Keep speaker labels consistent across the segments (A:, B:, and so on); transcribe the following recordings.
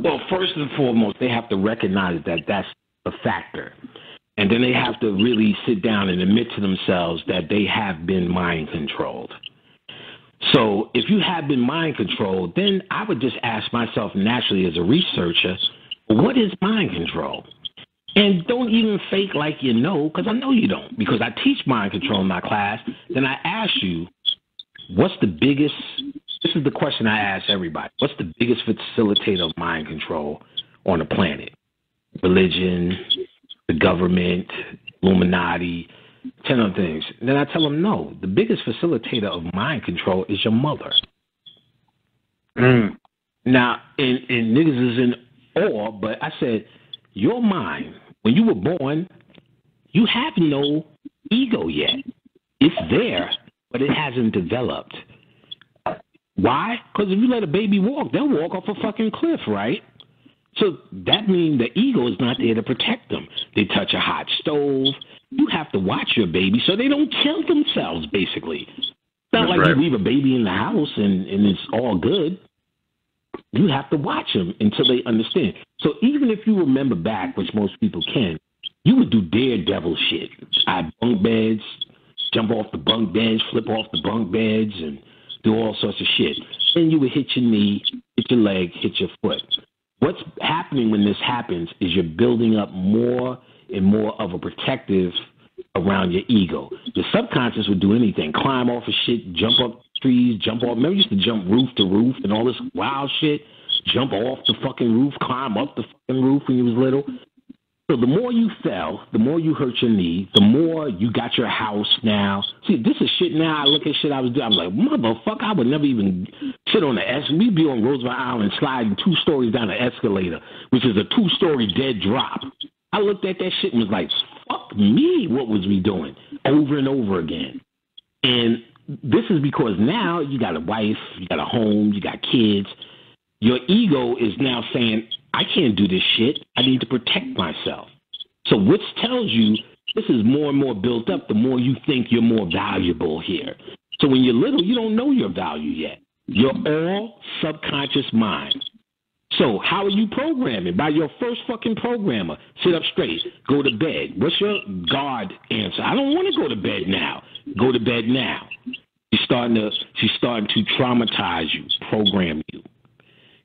A: Well, first and foremost, they have to recognize that that's a factor. And then they have to really sit down and admit to themselves that they have been mind controlled. So if you have been mind controlled, then I would just ask myself naturally as a researcher, what is mind control? And don't even fake like you know, because I know you don't, because I teach mind control in my class. Then I ask you, what's the biggest, this is the question I ask everybody, what's the biggest facilitator of mind control on the planet? Religion, the government, Illuminati, 10 other things. And then I tell them, no, the biggest facilitator of mind control is your mother. Now, and niggas is in awe, but I said, your mind, when you were born, you have no ego yet. It's there, but it hasn't developed. Why? Because if you let a baby walk, they'll walk off a fucking cliff, right? So that means the ego is not there to protect them. They touch a hot stove. You have to watch your baby so they don't kill themselves, basically. It's not like you leave a baby in the house and it's all good. You have to watch them until they understand. So even if you remember back, which most people can, you would do daredevil shit. I bunk beds, jump off the bunk beds, flip off the bunk beds, and do all sorts of shit. Then you would hit your knee, hit your leg, hit your foot. What's happening when this happens is you're building up more and more of a protective around your ego. Your subconscious would do anything, climb off of shit, jump up trees, jump off. Remember you used to jump roof to roof and all this wild shit? Jump off the fucking roof, climb up the fucking roof when you was little. So the more you fell, the more you hurt your knee, the more you got your house now. See, this is shit now. I look at shit I was doing. I'm like, motherfucker, I would never even sit on the escalator. We'd be on Roosevelt Island sliding 2 stories down the escalator, which is a 2-story dead drop. I looked at that shit and was like, fuck me, what was we doing? Over and over again. And this is because now you got a wife, you got a home, you got kids. Your ego is now saying, I can't do this shit. I need to protect myself. So which tells you this is more and more built up the more you think you're more valuable here. So when you're little, you don't know your value yet. You're all subconscious mind. So how are you programming? By your first fucking programmer. Sit up straight. Go to bed. What's your God answer? I don't want to go to bed now. Go to bed now. She's starting to traumatize you, program you.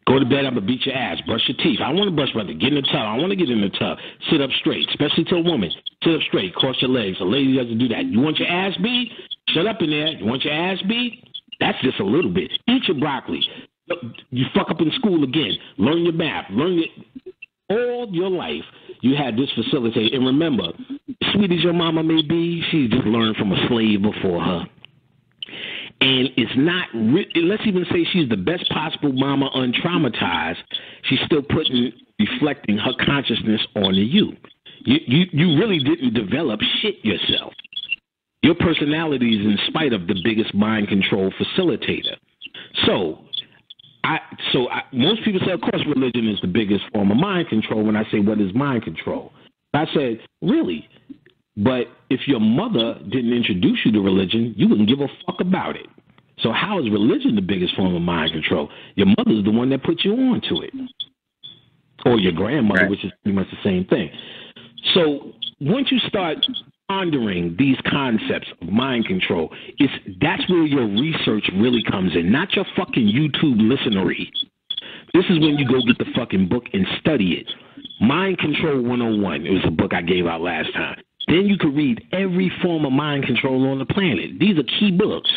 A: Go to bed, I'm going to beat your ass. Brush your teeth. I don't want to brush my teeth. Get in the tub. I want to get in the tub. Sit up straight, especially to a woman. Sit up straight. Cross your legs. A lady doesn't do that. You want your ass beat? Shut up in there. You want your ass beat? That's just a little bit. Eat your broccoli. You fuck up in school again. Learn your math. All your life, you had this facilitator. And remember, sweet as your mama may be, she just learned from a slave before her. And it's not, let's even say she's the best possible mama untraumatized, she's still reflecting her consciousness onto you. You really didn't develop shit yourself. Your personality is in spite of the biggest mind control facilitator. So most people say, of course, religion is the biggest form of mind control when I say, what is mind control? I said, really? But if your mother didn't introduce you to religion, you wouldn't give a fuck about it. So how is religion the biggest form of mind control? Your mother's the one that put you on to it. Or your grandmother, right, which is pretty much the same thing. So once you start pondering these concepts of mind control, that's where your research really comes in, not your fucking YouTube listenery. This is when you go get the fucking book and study it. Mind Control 101. It was a book I gave out last time. Then you could read every form of mind control on the planet. These are key books.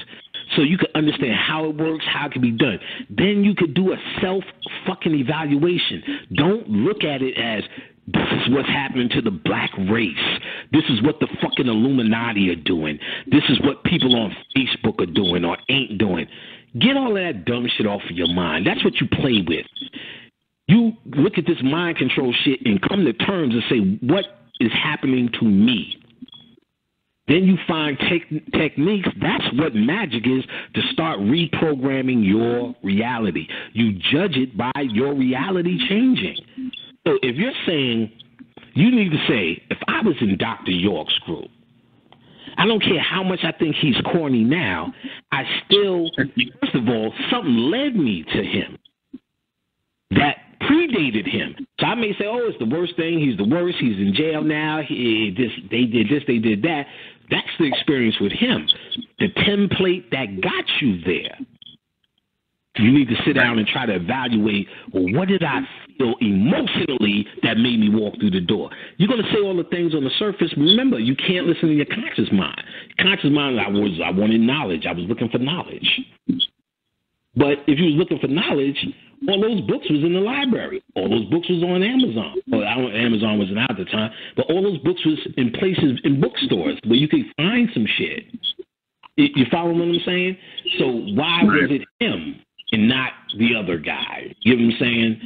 A: So you could understand how it works, how it can be done. Then you could do a self-fucking evaluation. Don't look at it as, this is what's happening to the black race. This is what the fucking Illuminati are doing. This is what people on Facebook are doing or ain't doing. Get all of that dumb shit off of your mind. That's what you play with. You look at this mind control shit and come to terms and say, what is happening to me? Then you find techniques. That's what magic is, to start reprogramming your reality. You judge it by your reality changing. So if you're saying, you need to say, if I was in Dr. York's group, I don't care how much I think he's corny now, I still, first of all, something led me to him that predated him. So I may say, oh, it's the worst thing. He's the worst. He's in jail now. They did this, they did that. That's the experience with him. The template that got you there. You need to sit down and try to evaluate, well, what did I feel emotionally that made me walk through the door? You're going to say all the things on the surface. Remember, you can't listen to your conscious mind. Conscious mind, I wanted knowledge. I was looking for knowledge. But if you was looking for knowledge, all those books was in the library. All those books was on Amazon. Well, Amazon wasn't out at the time, but all those books was in places, in bookstores where you could find some shit. You follow what I'm saying? So why was it him and not the other guy? You know what I'm saying?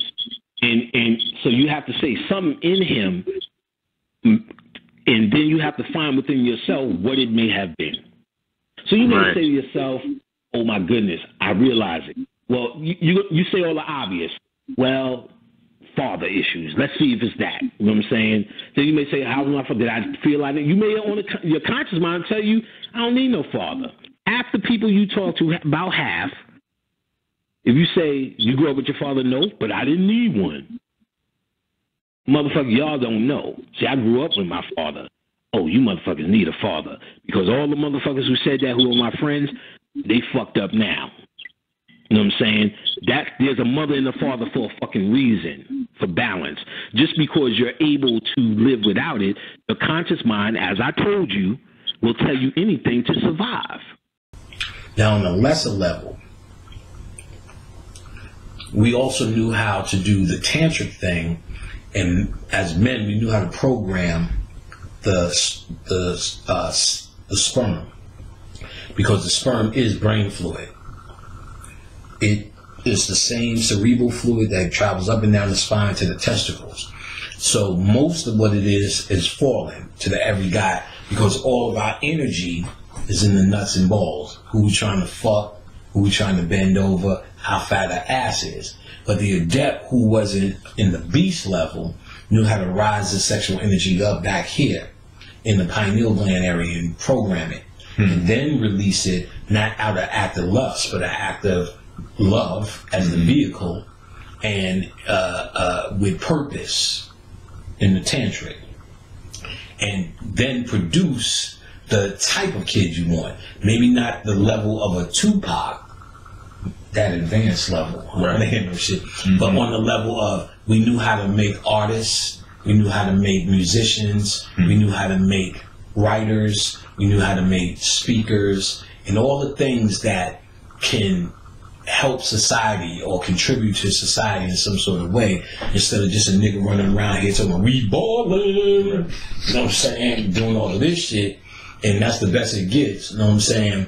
A: And so you have to say something in him, and then you have to find within yourself what it may have been. So you may say to yourself, oh my goodness, I realize it. Well, you say all the obvious. Well, father issues. Let's see if it's that. You know what I'm saying? Then you may say, how am I? Did I feel like it? You may on your conscious mind tell you, I don't need no father. Half the people you talk to, about half, if you say you grew up with your father, no, but I didn't need one. Motherfucker, y'all don't know. See, I grew up with my father. Oh, you motherfuckers need a father. Because all the motherfuckers who said that, who are my friends, they fucked up now. You know what I'm saying? There's a mother and a father for a fucking reason, for balance. Just because you're able to live without it, the conscious mind, as I told you, will tell you anything to survive.
B: Now, on a lesser level, we also knew how to do the tantric thing, and as men, we knew how to program the sperm, because the sperm is brain fluid. It is the same cerebral fluid that travels up and down the spine to the testicles. So most of what it is foreign to the every guy, because all of our energy is in the nuts and balls. Who we trying to fuck, who we trying to bend over, how fat our ass is. But the adept who wasn't in the beast level knew how to rise the sexual energy up back here in the pineal gland area and program it. And then release it, not out of act of lust, but an act of love as the vehicle, and with purpose in the tantric. And then produce the type of kid you want. Maybe not the level of a Tupac, that advanced level, shit. But on the level of, we knew how to make artists, we knew how to make musicians, we knew how to make writers, we knew how to make speakers, and all the things that can help society or contribute to society in some sort of way, instead of just a nigga running around here talking, we ballin', you know what I'm saying, doing all of this shit, and that's the best it gets, you know what I'm saying,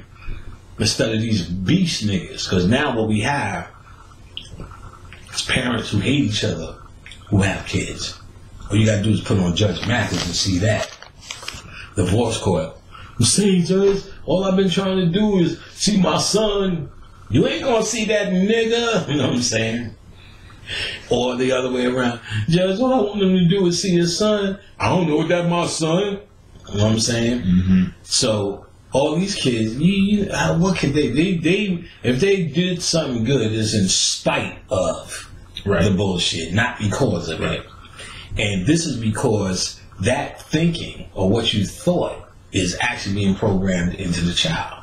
B: instead of these beast niggas. Because now what we have is parents who hate each other who have kids. All you gotta do is put on Judge Mathis and see that. Divorce court. I'm saying, Judge, all I've been trying to do is see my son. You ain't gonna see that nigga. You know what I'm saying? Or the other way around. Judge, all I want him to do is see his son. I don't know if that's my son. You know what I'm saying? So all these kids, what can they if they did something good, it's in spite of the bullshit, not because of it. And this is because that thinking, or what you thought, is actually being programmed into the child.